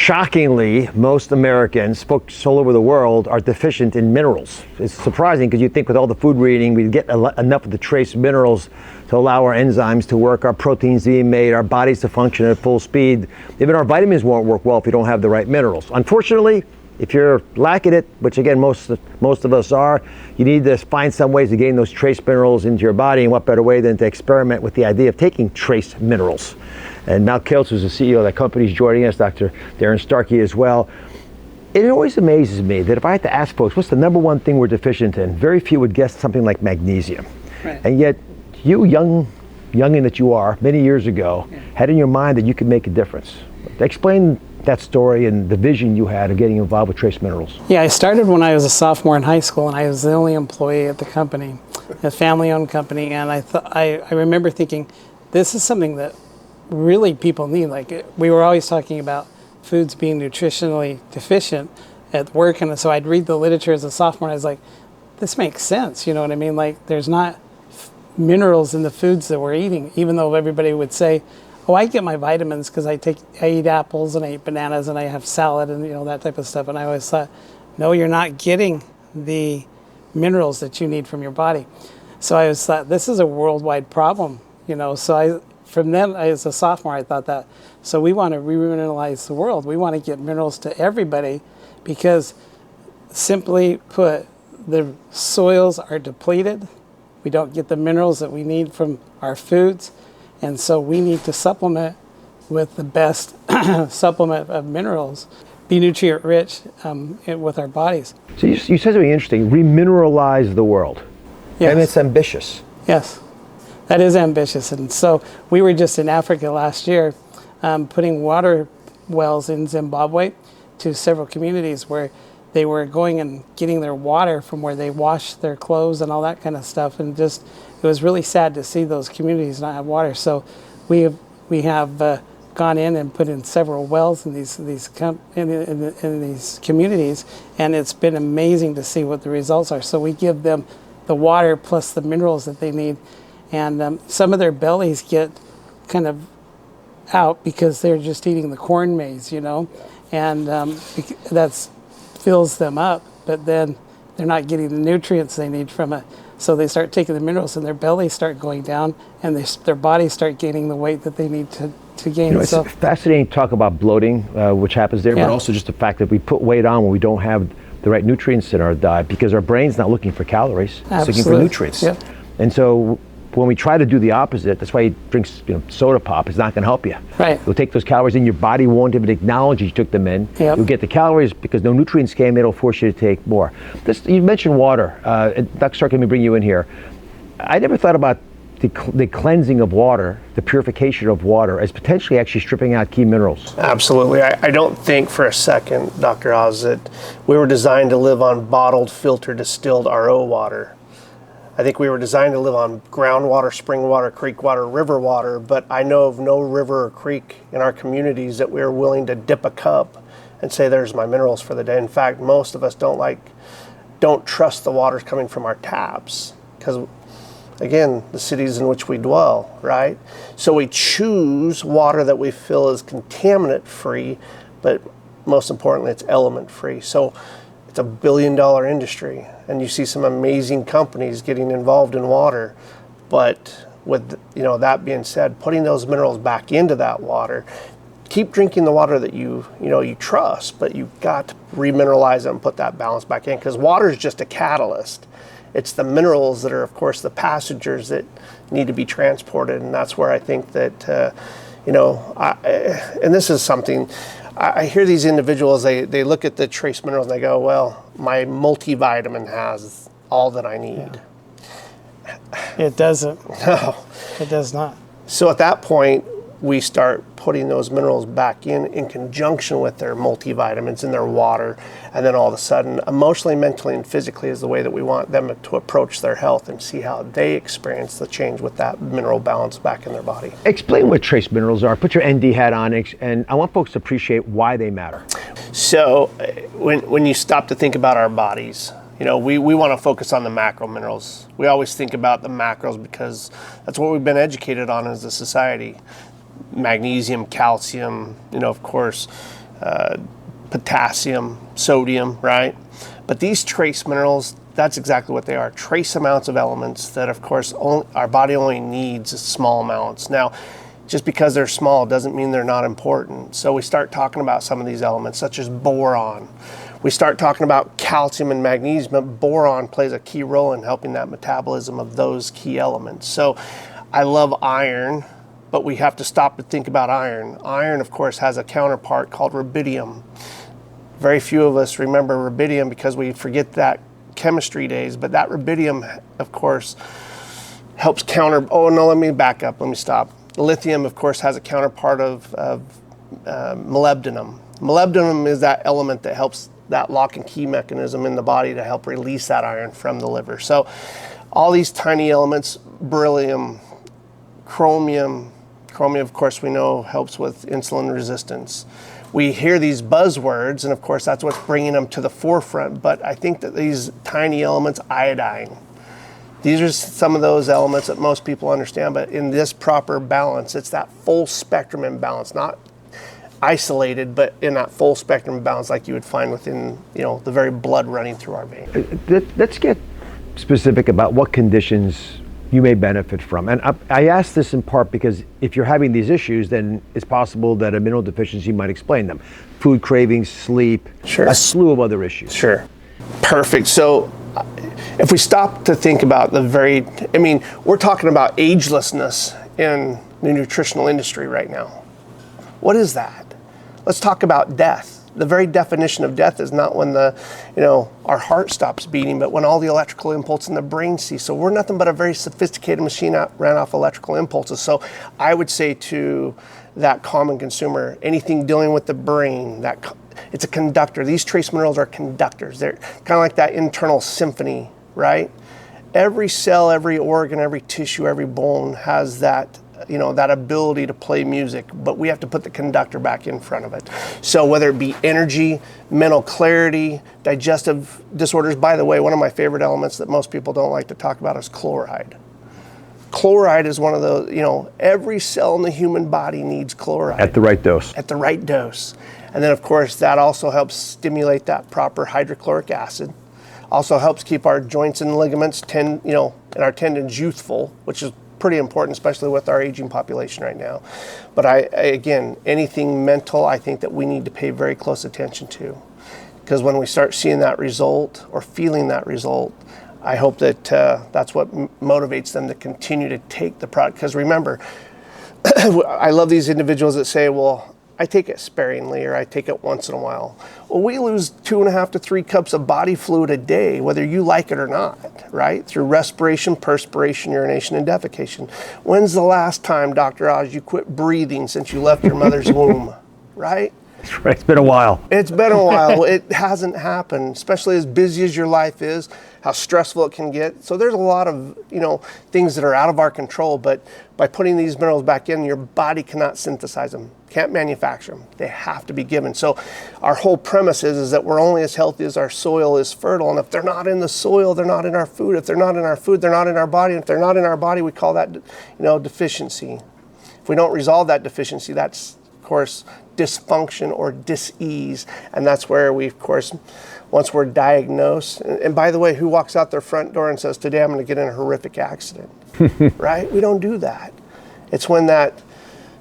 Shockingly, most Americans, folks all over the world, are deficient in minerals. It's surprising because you'd think with all the food we're eating, we'd get enough of the trace minerals to allow our enzymes to work, our proteins to be made, our bodies to function at full speed. Even our vitamins won't work well if you don't have the right minerals. Unfortunately, if you're lacking it, which again most of us are, you need to find some ways to gain those trace minerals into your body, and what better way than to experiment with the idea of taking trace minerals. And Mal Kiltz, who's the CEO of that company, is joining us, Dr. Darren Starkey as well. It always amazes me that if I had to ask folks, what's the number one thing we're deficient in, very few would guess something like magnesium. Right. And yet, you, youngin that you are, many years ago, had in your mind that you could make a difference. Explain that story and the vision you had of getting involved with trace minerals. Yeah, I started when I was a sophomore in high school, and I was the only employee at the company, a family-owned company, and I remember thinking, this is something that really people need. Like, we were always talking about foods being nutritionally deficient at work, and so I'd read the literature as a sophomore, and I was like, this makes sense, you know what I mean? Like, there's not minerals in the foods that we're eating, even though everybody would say, oh, I get my vitamins because I eat apples and I eat bananas and I have salad and that type of stuff. And I always thought, no, you're not getting the minerals that you need from your body. So I always thought, this is a worldwide problem, So from then, as a sophomore, I thought that. So we want to remineralize the world. We want to get minerals to everybody because, simply put, the soils are depleted. We don't get the minerals that we need from our foods. And so we need to supplement with the best supplement of minerals, be nutrient rich with our bodies. So you said something interesting, remineralize the world. Yes. And it's ambitious. Yes, that is ambitious. And so we were just in Africa last year putting water wells in Zimbabwe to several communities where they were going and getting their water from where they wash their clothes and all that kind of stuff. And just, it was really sad to see those communities not have water. So we have gone in and put in several wells in these communities, and it's been amazing to see what the results are. So we give them the water plus the minerals that they need, and some of their bellies get kind of out because they're just eating the corn maze, and that's fills them up, but then they're not getting the nutrients they need from it. So they start taking the minerals and their bellies start going down, and their bodies start gaining the weight that they need to gain. It's fascinating to talk about bloating, which happens there, but also just the fact that we put weight on when we don't have the right nutrients in our diet because our brain's not looking for calories, it's looking for nutrients. Yep. And so when we try to do the opposite, that's why you drink soda pop. It's not going to help you. Right. You'll take those calories in, your body won't even acknowledge you took them in. Yep. You'll get the calories because no nutrients came, it'll force you to take more. You mentioned water. Dr. Stark, let me bring you in here. I never thought about the cleansing of water, the purification of water, as potentially actually stripping out key minerals. Absolutely. I don't think for a second, Dr. Oz, that we were designed to live on bottled, filtered, distilled RO water. I think we were designed to live on groundwater, spring water, creek water, river water, but I know of no river or creek in our communities that we're willing to dip a cup and say, there's my minerals for the day. In fact, most of us don't trust the waters coming from our taps because, again, the cities in which we dwell, right? So we choose water that we feel is contaminant free, but most importantly, it's element free. So it's $1 billion industry, and you see some amazing companies getting involved in water. But with that being said, putting those minerals back into that water, keep drinking the water that you trust, but you've got to remineralize it and put that balance back in, because water is just a catalyst. It's the minerals that are, of course, the passengers that need to be transported, and that's where I think that and this is something. I hear these individuals, they look at the trace minerals and they go, well, my multivitamin has all that I need. It doesn't. No. It does not. So at that point, we start putting those minerals back in conjunction with their multivitamins in their water, and then all of a sudden, emotionally, mentally, and physically is the way that we want them to approach their health and see how they experience the change with that mineral balance back in their body. Explain what trace minerals are. Put your ND hat on, and I want folks to appreciate why they matter. So when you stop to think about our bodies, we want to focus on the macro minerals. We always think about the macros because that's what we've been educated on as a society. Magnesium, calcium, of course, potassium, sodium, right? But these trace minerals, that's exactly what they are. Trace amounts of elements that, of course, our body only needs small amounts. Now, just because they're small doesn't mean they're not important. So we start talking about some of these elements, such as boron. We start talking about calcium and magnesium, but boron plays a key role in helping that metabolism of those key elements. So I love iron, but we have to stop to think about iron. Iron, of course, has a counterpart called rubidium. Very few of us remember rubidium because we forget that chemistry days, but that rubidium, of course, helps counter, oh no, let me back up, let me stop. Lithium, of course, has a counterpart of molybdenum. Molybdenum is that element that helps that lock and key mechanism in the body to help release that iron from the liver. So all these tiny elements, beryllium, chromium, of course, we know helps with insulin resistance. We hear these buzzwords, and of course, that's what's bringing them to the forefront. But I think that these tiny elements, iodine, these are some of those elements that most people understand, but in this proper balance, it's that full spectrum imbalance, not isolated, but in that full spectrum balance like you would find within, the very blood running through our veins. Let's get specific about what conditions you may benefit from. And I ask this in part because if you're having these issues, then it's possible that a mineral deficiency might explain them. Food cravings, sleep, Sure. a slew of other issues. Sure. Perfect. So if we stop to think about we're talking about agelessness in the nutritional industry right now. What is that? Let's talk about death. The very definition of death is not when our heart stops beating, but when all the electrical impulses in the brain cease. So we're nothing but a very sophisticated machine that ran off electrical impulses. So I would say to that common consumer, anything dealing with the brain, it's a conductor. These trace minerals are conductors. They're kind of like that internal symphony, right? Every cell, every organ, every tissue, every bone has that ability to play music, but we have to put the conductor back in front of it. So whether it be energy, mental clarity, digestive disorders, by the way, one of my favorite elements that most people don't like to talk about is chloride. Chloride is one of those, every cell in the human body needs chloride. At the right dose. At the right dose. And then of course that also helps stimulate that proper hydrochloric acid. Also helps keep our joints and ligaments, and our tendons youthful, which is pretty important, especially with our aging population right now. But again, anything mental, I think that we need to pay very close attention to. Because when we start seeing that result or feeling that result, I hope that that's what motivates them to continue to take the product. Because remember, I love these individuals that say, well, I take it sparingly or I take it once in a while. Well, we lose 2.5 to 3 cups of body fluid a day, whether you like it or not, right? Through respiration, perspiration, urination, and defecation. When's the last time, Dr. Oz, you quit breathing since you left your mother's womb, right? That's right. It's been a while. It's been a while. It hasn't happened, especially as busy as your life is, how stressful it can get. So there's a lot of, things that are out of our control, but by putting these minerals back in, your body cannot synthesize them, can't manufacture them. They have to be given. So our whole premise is that we're only as healthy as our soil is fertile. And if they're not in the soil, they're not in our food. If they're not in our food, they're not in our body. And if they're not in our body, we call that, deficiency. If we don't resolve that deficiency, that's, of course, dysfunction or dis-ease. And that's where we, of course, once we're diagnosed, and by the way, who walks out their front door and says, today I'm going to get in a horrific accident, right? We don't do that. It's when that,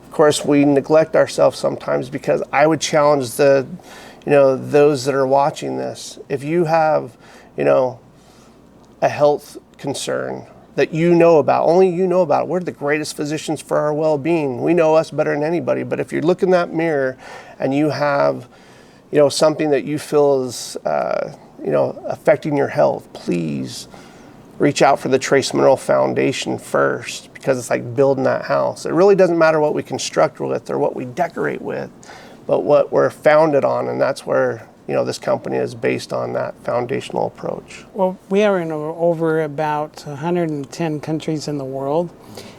of course, we neglect ourselves sometimes, because I would challenge those that are watching this. If you have, a health concern that only you know about. We're the greatest physicians for our well-being. We know us better than anybody. But if you look in that mirror and you have, something that you feel is, affecting your health, please reach out for the Trace Mineral Foundation first, because it's like building that house. It really doesn't matter what we construct with or what we decorate with, but what we're founded on, and that's where this company is based on that foundational approach. Well, we are in over about 110 countries in the world.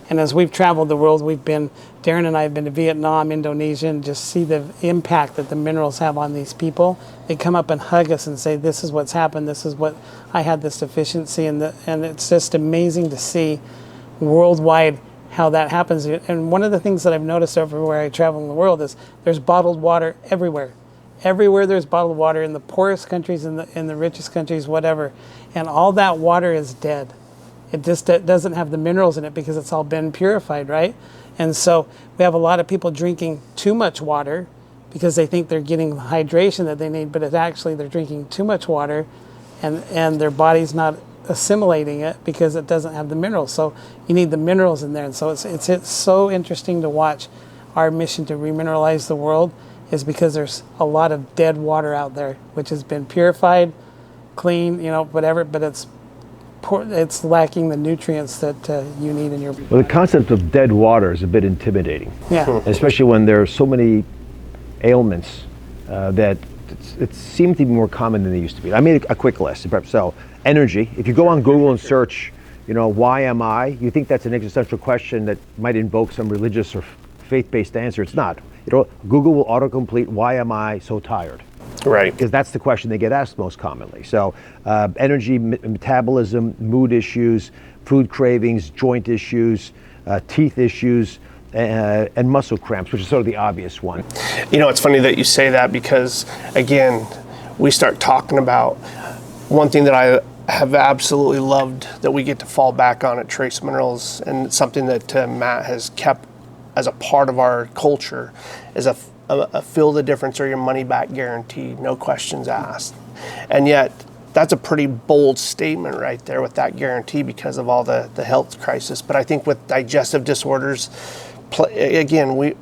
And as we've traveled the world, Darren and I have been to Vietnam, Indonesia, and just see the impact that the minerals have on these people. They come up and hug us and say, this is what's happened, this is what I had this deficiency. And it's just amazing to see worldwide how that happens. And one of the things that I've noticed everywhere I travel in the world is there's bottled water everywhere. everywhere there's bottled water, in the poorest countries, in the richest countries, whatever, and all that water is dead. It just doesn't have the minerals in it because it's all been purified, right? And so we have a lot of people drinking too much water because they think they're getting the hydration that they need, but they're drinking too much water, and their body's not assimilating it because it doesn't have the minerals. So you need the minerals in there. And so it's so interesting to watch. Our mission to remineralize the world is because there's a lot of dead water out there, which has been purified, clean, whatever, but it's lacking the nutrients that you need in your. Well, the concept of dead water is a bit intimidating. Yeah. Especially when there are so many ailments that it seems to be more common than they used to be. I made a quick list. So, energy. If you go on Google and search, why am I? You think that's an existential question that might invoke some religious or faith-based answer. It's not. Google will autocomplete, why am I so tired? Right. Because that's the question they get asked most commonly. So energy, metabolism, mood issues, food cravings, joint issues, teeth issues, and muscle cramps, which is sort of the obvious one. It's funny that you say that because, again, we start talking about one thing that I have absolutely loved that we get to fall back on at Trace Minerals, and it's something that Matt has kept as a part of our culture, is a feel the difference or your money back guarantee, no questions asked. And yet, that's a pretty bold statement right there with that guarantee because of all the health crisis. But I think with digestive disorders, again,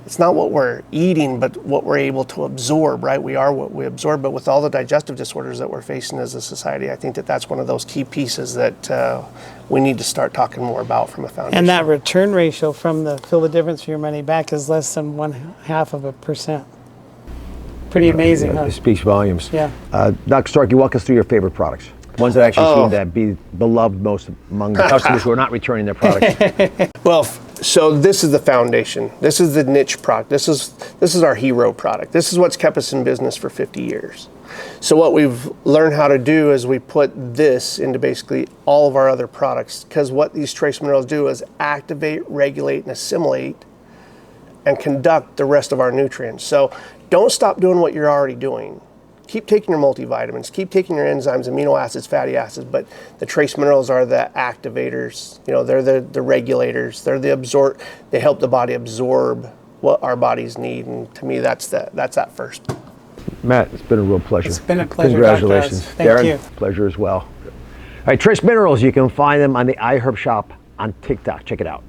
it's not what we're eating, but what we're able to absorb, right? We are what we absorb. But with all the digestive disorders that we're facing as a society, I think that's one of those key pieces that we need to start talking more about from a foundation. And that return ratio from the feel the difference for your money back is less than 0.5%. Pretty amazing, huh? It speaks volumes. Yeah. Dr. Starkey, walk us through your favorite products. Ones that actually seem to be beloved most among the customers who are not returning their products. Well, so this is the foundation. This is the niche product. This is our hero product. This is what's kept us in business for 50 years. So what we've learned how to do is we put this into basically all of our other products, because what these trace minerals do is activate, regulate, and assimilate and conduct the rest of our nutrients. So don't stop doing what you're already doing. Keep taking your multivitamins, keep taking your enzymes, amino acids, fatty acids, but the trace minerals are the activators. They're the regulators. They're they help the body absorb what our bodies need. And to me, that's that first. Matt, it's been a real pleasure. It's been a pleasure. Congratulations. Dr. Oz. Thank Darren, you. Pleasure as well. All right, Trace Minerals, you can find them on the iHerb shop on TikTok. Check it out.